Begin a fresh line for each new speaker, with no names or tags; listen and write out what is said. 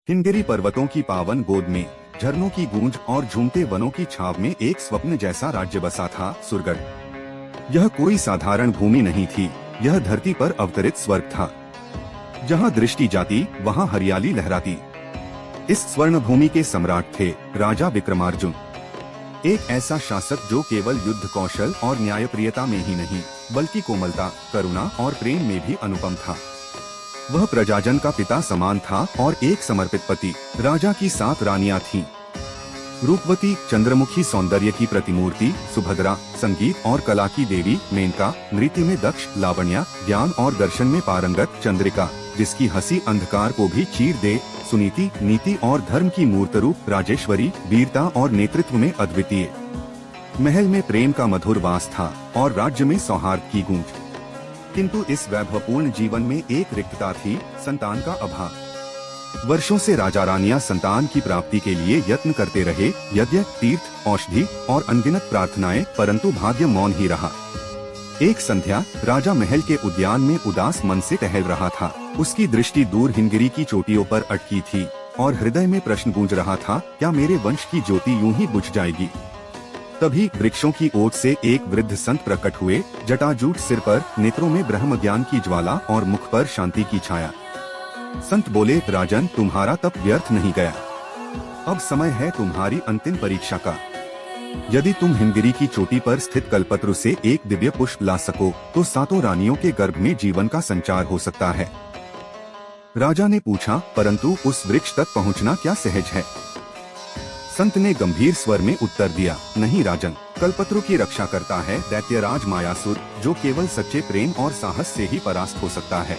हिमगिरी पर्वतों की पावन गोद में झरनों की गूंज और झूमते वनों की छाव में एक स्वप्न जैसा राज्य बसा था, सुरगढ़। यह कोई साधारण भूमि नहीं थी, यह धरती पर अवतरित स्वर्ग था। जहाँ दृष्टि जाती वहाँ हरियाली लहराती। इस स्वर्ण भूमि के सम्राट थे राजा विक्रमार्जुन, एक ऐसा शासक जो केवल युद्ध कौशल और न्यायप्रियता में ही नहीं बल्कि कोमलता, करुणा और प्रेम में भी अनुपम था। वह प्रजाजन का पिता समान था और एक समर्पित पति। राजा की 7 रानियां थीं। रूपवती, चंद्रमुखी सौंदर्य की प्रतिमूर्ति सुभद्रा, संगीत और कला की देवी मेनका, नृत्य में दक्ष लावण्या, ज्ञान और दर्शन में पारंगत चंद्रिका, जिसकी हंसी अंधकार को भी चीर दे, सुनीति, नीति और धर्म की मूर्त रूप राजेश्वरी, वीरता और नेतृत्व में अद्वितीय। महल में प्रेम का मधुर वास था और राज्य में सौहार्द की गूंज। किंतु इस वैभवपूर्ण जीवन में एक रिक्तता थी, संतान का अभाव। वर्षों से राजा रानियां संतान की प्राप्ति के लिए यत्न करते रहे, यज्ञ, तीर्थ, औषधि और अनगिनत प्रार्थनाएं, परंतु भाग्य मौन ही रहा। एक संध्या राजा महल के उद्यान में उदास मन से टहल रहा था। उसकी दृष्टि दूर हिमगिरी की चोटियों पर अटकी थी और हृदय में प्रश्न गूंज रहा था, क्या मेरे वंश की ज्योति यूं ही बुझ जाएगी? तभी वृक्षों की ओट से एक वृद्ध संत प्रकट हुए, जटाजूट सिर पर, नेत्रों में ब्रह्म ज्ञान की ज्वाला और मुख पर शांति की छाया। संत बोले, राजन, तुम्हारा तप व्यर्थ नहीं गया। अब समय है तुम्हारी अंतिम परीक्षा का। यदि तुम हिमगिरी की चोटी पर स्थित कल्पत्रु से एक दिव्य पुष्प ला सको तो 7 रानियों के गर्भ में जीवन का संचार हो सकता है। राजा ने पूछा, परंतु उस वृक्ष तक पहुंचना क्या सहज है? संत ने गंभीर स्वर में उत्तर दिया, नहीं राजन, कल्पत्रु की रक्षा करता है दैत्यराज मायासुर, जो केवल सच्चे प्रेम और साहस से ही परास्त हो सकता है।